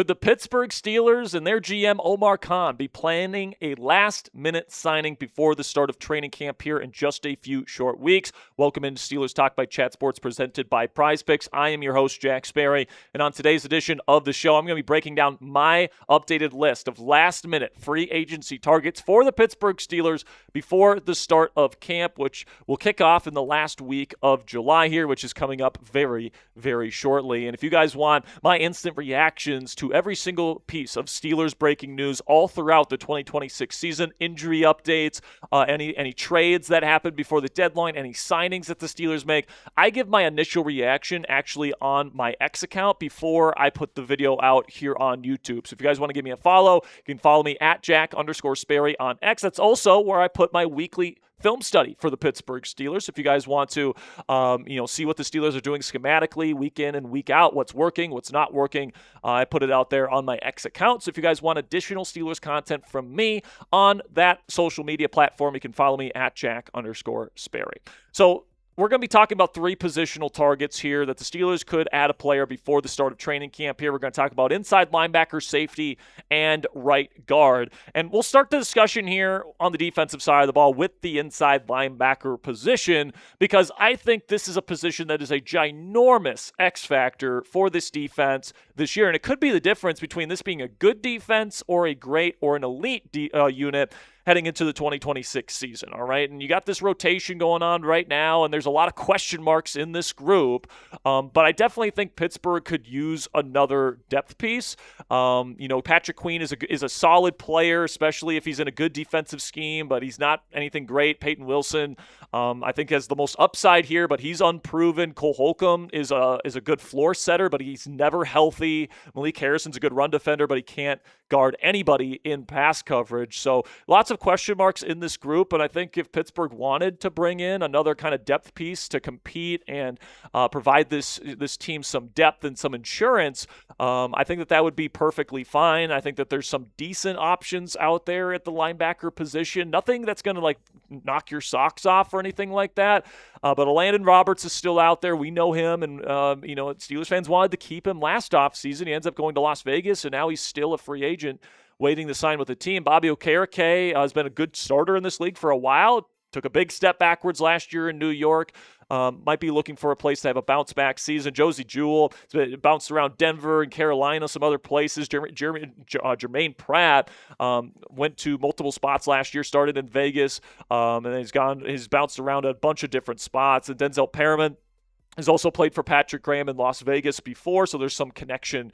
Could the Pittsburgh Steelers and their GM Omar Khan be planning a last-minute signing before the start of training camp here in just a few short weeks? Welcome into Steelers Talk by Chat Sports, presented by Prize Picks. I am your host, Jack Sperry, and on today's edition of the show, I'm going to be breaking down my updated list of last-minute free agency targets for the Pittsburgh Steelers before the start of camp, which will kick off in the last week of July here, which is coming up very, very shortly. And if you guys want my instant reactions to every single piece of Steelers breaking news all throughout the 2026 season, injury updates, any trades that happen before the deadline, any signings that the Steelers make, I give my initial reaction actually on my X account before I put the video out here on YouTube. So if you guys want to give me a follow, you can follow me at Jack_Sperry on X. That's also where I put my weekly film study for the Pittsburgh Steelers. If you guys want to, see what the Steelers are doing schematically week in and week out, what's working, what's not working, I put it out there on my X account. So if you guys want additional Steelers content from me on that social media platform, you can follow me at Jack_Sperry. So we're going to be talking about three positional targets here that the Steelers could add a player before the start of training camp here. We're going to talk about inside linebacker, safety, and right guard. And we'll start the discussion here on the defensive side of the ball with the inside linebacker position, because I think this is a position that is a ginormous X factor for this defense this year. And it could be the difference between this being a good defense or a great or an elite unit heading into the 2026 season, all right? And you got this rotation going on right now, and there's a lot of question marks in this group, but I definitely think Pittsburgh could use another depth piece. Patrick Queen is a solid player, especially if he's in a good defensive scheme, but he's not anything great. Peyton Wilson, I think, has the most upside here, but he's unproven. Cole Holcomb is a good floor setter, but he's never healthy. Malik Harrison's a good run defender, but he can't guard anybody in pass coverage. So lots of question marks in this group, and I think if Pittsburgh wanted to bring in another kind of depth piece to compete and provide this team some depth and some insurance, I think that would be perfectly fine. I think that there's some decent options out there at the linebacker position. Nothing that's going to knock your socks off or anything like that. But Elandon Roberts is still out there. We know him, and Steelers fans wanted to keep him last offseason. He ends up going to Las Vegas, and now he's still a free agent waiting to sign with the team. Bobby Okereke has been a good starter in this league for a while. Took a big step backwards last year in New York. Might be looking for a place to have a bounce-back season. Josey Jewell bounced around Denver and Carolina, some other places. Germaine Pratt went to multiple spots last year, started in Vegas, and then he's bounced around a bunch of different spots. And Denzel Perryman has also played for Patrick Graham in Las Vegas before, so there's some connection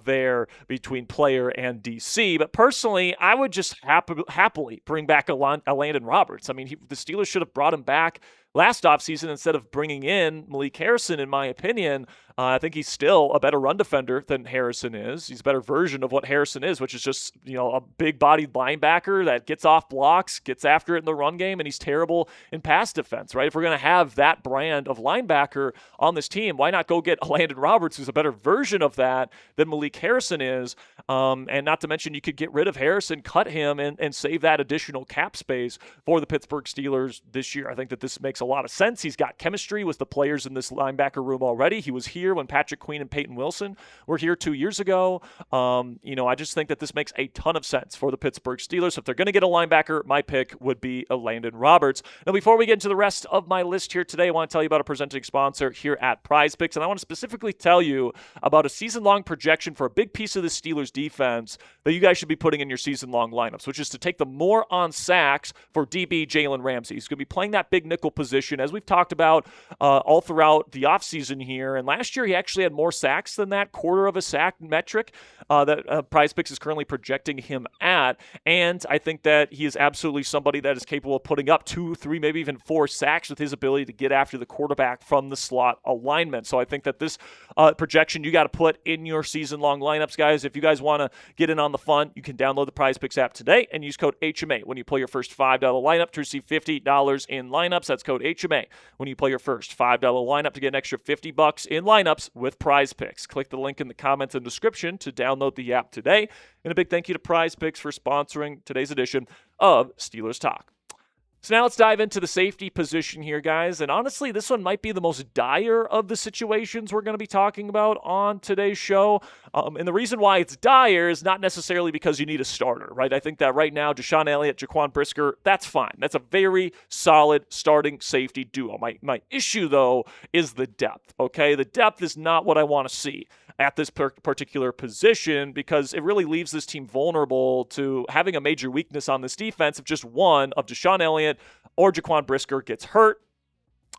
there between player and DC. But personally, I would just happily bring back Elandon Roberts. I mean, the Steelers should have brought him back last offseason instead of bringing in Malik Harrison, in my opinion. I think he's still a better run defender than Harrison is. He's a better version of what Harrison is, which is just, a big-bodied linebacker that gets off blocks, gets after it in the run game, and he's terrible in pass defense, right? If we're going to have that brand of linebacker on this team, why not go get Elandon Roberts, who's a better version of that than Malik Harrison is? And not to mention, you could get rid of Harrison, cut him, and save that additional cap space for the Pittsburgh Steelers this year. I think that this makes a lot of sense. He's got chemistry with the players in this linebacker room already. He was here when Patrick Queen and Peyton Wilson were here 2 years ago. I just think that this makes a ton of sense for the Pittsburgh Steelers. If they're going to get a linebacker, my pick would be Elandon Roberts. Now, before we get into the rest of my list here today, I want to tell you about a presenting sponsor here at Prize Picks, and I want to specifically tell you about a season-long projection for a big piece of the Steelers defense that you guys should be putting in your season-long lineups, which is to take the more on sacks for DB Jalen Ramsey. He's going to be playing that big nickel position, as we've talked about all throughout the offseason here. And last year, he actually had more sacks than that, quarter of a sack metric that Prize Picks is currently projecting him at. And I think that he is absolutely somebody that is capable of putting up 2, 3, maybe even 4 sacks with his ability to get after the quarterback from the slot alignment. So I think that this projection you got to put in your season-long lineups, guys. If you guys want to get in on the fun, you can download the Prize Picks app today and use code HMA when you play your first $5 lineup to receive $50 in lineups. That's code HMA when you play your first $5 lineup to get an extra $50 in lineups with Prize Picks. Click the link in the comments and description to download the app today. And a big thank you to Prize Picks for sponsoring today's edition of Steelers Talk. So now let's dive into the safety position here, guys. And honestly, this one might be the most dire of the situations we're going to be talking about on today's show. And the reason why it's dire is not necessarily because you need a starter, right? I think that right now, Deshaun Elliott, Jaquan Brisker, that's fine. That's a very solid starting safety duo. My issue, though, is the depth, okay? The depth is not what I want to see at this particular position because it really leaves this team vulnerable to having a major weakness on this defense if just one of Deshaun Elliott or Jaquan Brisker gets hurt.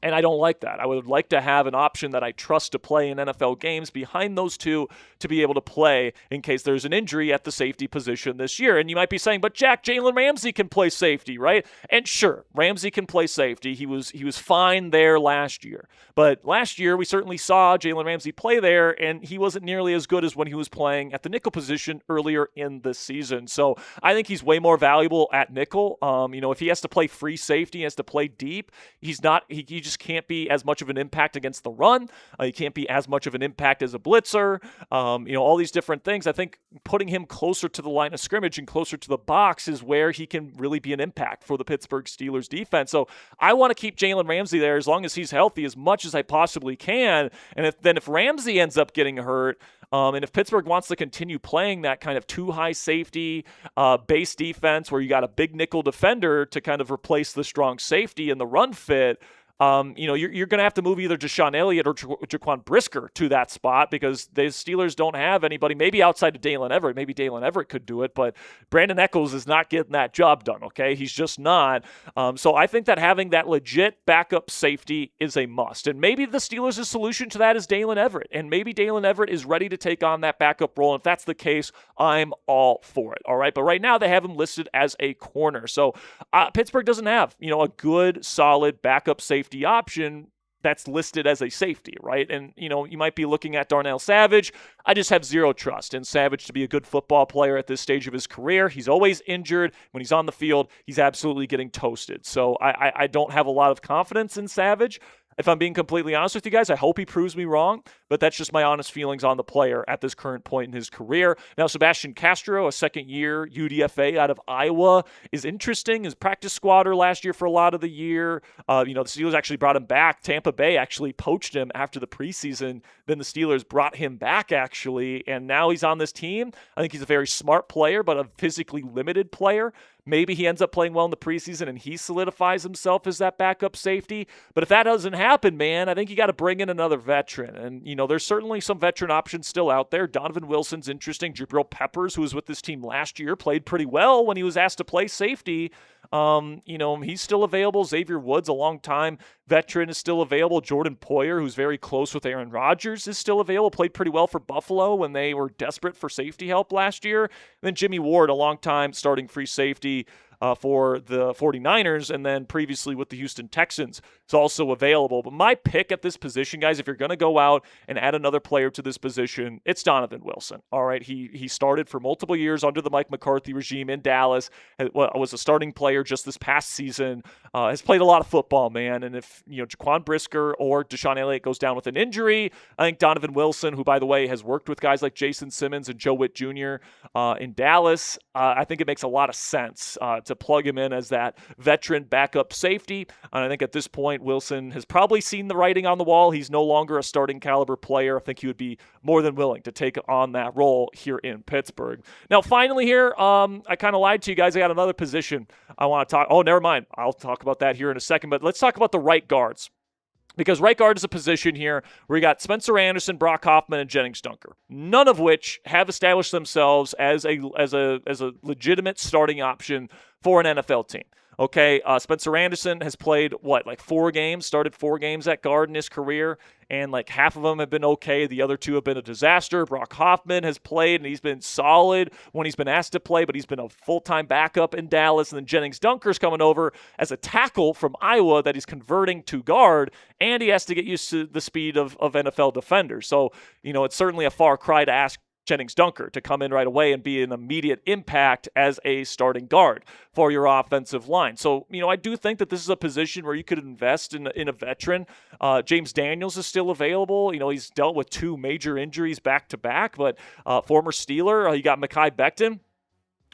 And I don't like that. I would like to have an option that I trust to play in NFL games behind those two to be able to play in case there's an injury at the safety position this year. And you might be saying, but Jack, Jalen Ramsey can play safety, right? And sure, Ramsey can play safety. He was fine there last year. But last year, we certainly saw Jalen Ramsey play there, and he wasn't nearly as good as when he was playing at the nickel position earlier in the season. So I think he's way more valuable at nickel. If he has to play free safety, he has to play deep, he just can't be as much of an impact against the run. He can't be as much of an impact as a blitzer. All these different things. I think putting him closer to the line of scrimmage and closer to the box is where he can really be an impact for the Pittsburgh Steelers defense. So I want to keep Jalen Ramsey there as long as he's healthy as much as I possibly can. And if Ramsey ends up getting hurt, and if Pittsburgh wants to continue playing that kind of too high safety base defense where you got a big nickel defender to kind of replace the strong safety and the run fit, you're going to have to move either Deshaun Elliott or Jaquan Brisker to that spot because the Steelers don't have anybody, maybe outside of Dalen Everett. Maybe Dalen Everett could do it, but Brandon Echols is not getting that job done, okay? He's just not. So I think that having that legit backup safety is a must. And maybe the Steelers' solution to that is Dalen Everett. And maybe Dalen Everett is ready to take on that backup role. And if that's the case, I'm all for it, all right? But right now they have him listed as a corner. So Pittsburgh doesn't have, a good, solid backup safety option that's listed as a safety, right? And, you might be looking at Darnell Savage. I just have zero trust in Savage to be a good football player at this stage of his career. He's always injured. When he's on the field, he's absolutely getting toasted. So I don't have a lot of confidence in Savage. If I'm being completely honest with you guys, I hope he proves me wrong, but that's just my honest feelings on the player at this current point in his career. Now, Sebastian Castro, a second-year UDFA out of Iowa, is interesting. His practice squatter last year for a lot of the year. The Steelers actually brought him back. Tampa Bay actually poached him after the preseason. Then the Steelers brought him back, actually, and now he's on this team. I think he's a very smart player, but a physically limited player. Maybe he ends up playing well in the preseason and he solidifies himself as that backup safety. But if that doesn't happen, man, I think you got to bring in another veteran. And, there's certainly some veteran options still out there. Donovan Wilson's interesting. Jabrill Peppers, who was with this team last year, played pretty well when he was asked to play safety. He's still available. Xavier Woods, a long-time veteran, is still available. Jordan Poyer, who's very close with Aaron Rodgers, is still available. Played pretty well for Buffalo when they were desperate for safety help last year. And then Jimmie Ward, a long-time starting free safety for the 49ers, and then previously with the Houston Texans, is also available. But my pick at this position, guys, if you're going to go out and add another player to this position, it's Donovan Wilson. All right, he started for multiple years under the Mike McCarthy regime in Dallas, was a starting player just this past season, has played a lot of football, man. And if Jaquan Brisker or Deshaun Elliott goes down with an injury, I think Donovan Wilson, who, by the way, has worked with guys like Jason Simmons and Joe Witt Jr. In Dallas, I think it makes a lot of sense to plug him in as that veteran backup safety. And I think at this point, Wilson has probably seen the writing on the wall. He's no longer a starting caliber player. I think he would be more than willing to take on that role here in Pittsburgh. Now, finally here, I kind of lied to you guys. I got another position I want to talk. Oh, never mind. I'll talk about that here in a second. But let's talk about the right guards. Because right guard is a position here where you got Spencer Anderson, Brock Hoffman, and Jennings Dunker, none of which have established themselves as a legitimate starting option for an NFL team. Okay, Spencer Anderson has played, 4 games, started 4 games at guard in his career, and half of them have been okay. The other 2 have been a disaster. Brock Hoffman has played, and he's been solid when he's been asked to play, but he's been a full-time backup in Dallas. And then Jennings Dunker's coming over as a tackle from Iowa that he's converting to guard, and he has to get used to the speed of NFL defenders. So, it's certainly a far cry to ask Jennings Dunker to come in right away and be an immediate impact as a starting guard for your offensive line. So, I do think that this is a position where you could invest in a veteran. James Daniels is still available. He's dealt with 2 major injuries back-to-back, but former Steeler, you got Mekhi Becton.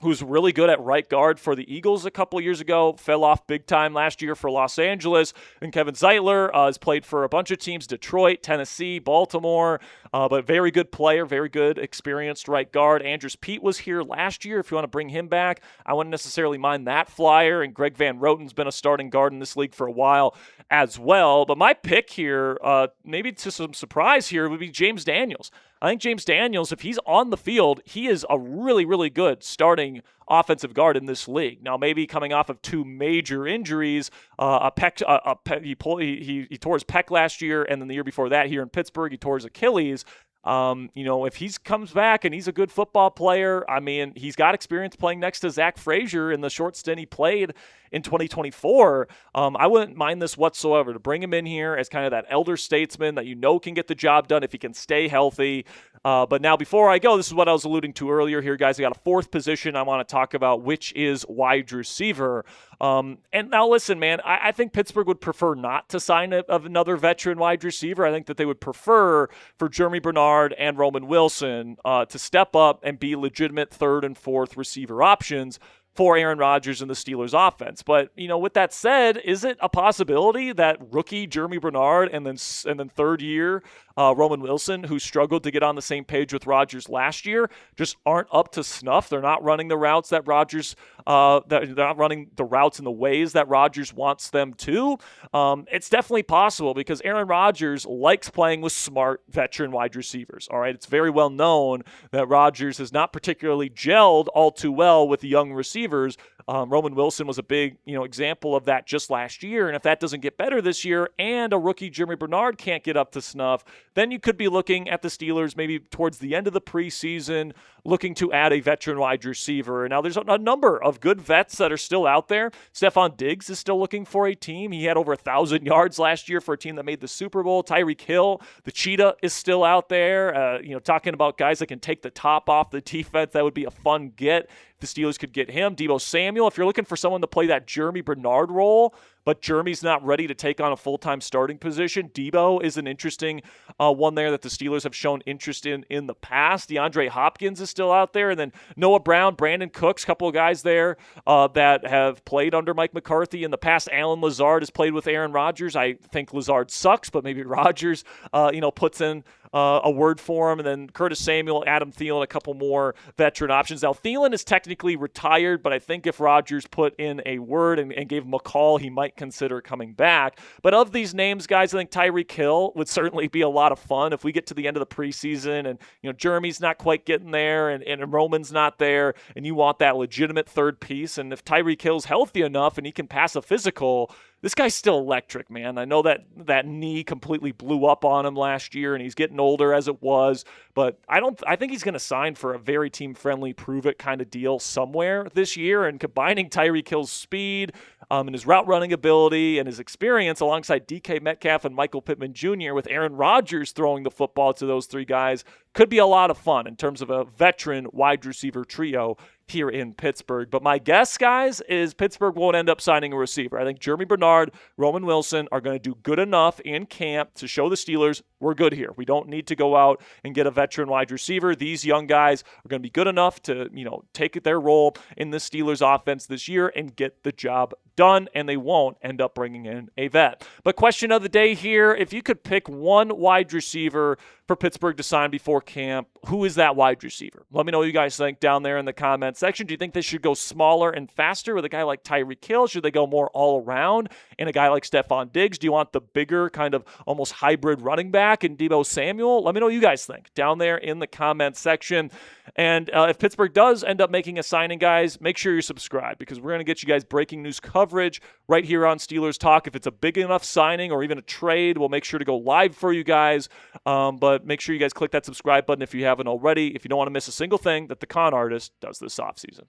who's really good at right guard for the Eagles a couple years ago, fell off big time last year for Los Angeles. And Kevin Zeitler has played for a bunch of teams, Detroit, Tennessee, Baltimore, but very good player, very good, experienced right guard. Andrews Pete was here last year. If you want to bring him back, I wouldn't necessarily mind that flyer. And Greg Van Roten's been a starting guard in this league for a while as well. But my pick here, maybe to some surprise here, would be James Daniels. I think James Daniels, if he's on the field, he is a really, really good starting offensive guard in this league. Now, maybe coming off of 2 major injuries, he tore his pec last year, and then the year before that here in Pittsburgh, he tore his Achilles. If he comes back and he's a good football player, I mean, he's got experience playing next to Zach Frazier in the short stint he played in 2024. I wouldn't mind this whatsoever to bring him in here as kind of that elder statesman that can get the job done if he can stay healthy. But now before I go, this is what I was alluding to earlier here, guys. I got a 4th position I want to talk about, which is wide receiver. And now listen, man, I think Pittsburgh would prefer not to sign another veteran wide receiver. I think that they would prefer for Germie Bernard and Roman Wilson to step up and be legitimate 3rd and 4th receiver options for Aaron Rodgers and the Steelers offense. But, with that said, is it a possibility that rookie Germie Bernard and then 3rd year Roman Wilson, who struggled to get on the same page with Rodgers last year, just aren't up to snuff? They're not running the routes that Rodgers, they're not running the routes in the ways that Rodgers wants them to. It's definitely possible because Aaron Rodgers likes playing with smart veteran wide receivers. All right, it's very well known that Rodgers has not particularly gelled all too well with young receivers. Roman Wilson was a big, example of that just last year. And if that doesn't get better this year and a rookie Germie Bernard can't get up to snuff, then you could be looking at the Steelers maybe towards the end of the preseason looking to add a veteran wide receiver. Now, there's a number of good vets that are still out there. Stefon Diggs is still looking for a team. He had over 1,000 yards last year for a team that made the Super Bowl. Tyreek Hill, the Cheetah, is still out there. Talking about guys that can take the top off the defense, that would be a fun get. The Steelers could get him. Deebo Samuel, if you're looking for someone to play that Germie Bernard role, but Germie's not ready to take on a full-time starting position, Deebo is an interesting one there that the Steelers have shown interest in the past. DeAndre Hopkins is still out there. And then Noah Brown, Brandin Cooks, a couple of guys there that have played under Mike McCarthy in the past. Allen Lazard has played with Aaron Rodgers. I think Lazard sucks, but maybe Rodgers, puts in a word for him. And then Curtis Samuel, Adam Thielen, a couple more veteran options. Now, Thielen is technically retired, but I think if Rodgers put in a word and gave him a call, he might consider coming back. But of these names, guys, I think Tyreek Hill would certainly be a lot of fun if we get to the end of the preseason and, Germie's not quite getting there and Roman's not there, and you want that legitimate 3rd piece. And if Tyreek Hill's healthy enough and he can pass a physical, this guy's still electric, man. I know that knee completely blew up on him last year, and he's getting older as it was. But I think he's going to sign for a very team-friendly, prove-it kind of deal somewhere this year. And combining Tyreek Hill's speed and his route-running ability and his experience alongside DK Metcalf and Michael Pittman Jr. with Aaron Rodgers throwing the football to those 3 guys could be a lot of fun in terms of a veteran wide receiver trio here in Pittsburgh. But my guess, guys, is Pittsburgh won't end up signing a receiver. I think Germie Bernard, Roman Wilson are going to do good enough in camp to show the Steelers we're good here. We don't need to go out and get a veteran wide receiver. These young guys are going to be good enough to, take their role in the Steelers offense this year and get the job done, and they won't end up bringing in a vet. But question of the day here, if you could pick one wide receiver for Pittsburgh to sign before camp, who is that wide receiver? Let me know what you guys think down there in the comment section. Do you think they should go smaller and faster with a guy like Tyreek Hill? Should they go more all around and a guy like Stefon Diggs? Do you want the bigger kind of almost hybrid running back in Deebo Samuel? Let me know what you guys think down there in the comment section. And if Pittsburgh does end up making a signing, guys, make sure you're subscribed because we're going to get you guys breaking news coverage right here on Steelers Talk. If it's a big enough signing or even a trade, we'll make sure to go live for you guys. But make sure you guys click that subscribe button if you haven't already, if you don't want to miss a single thing that the con artist does this offseason.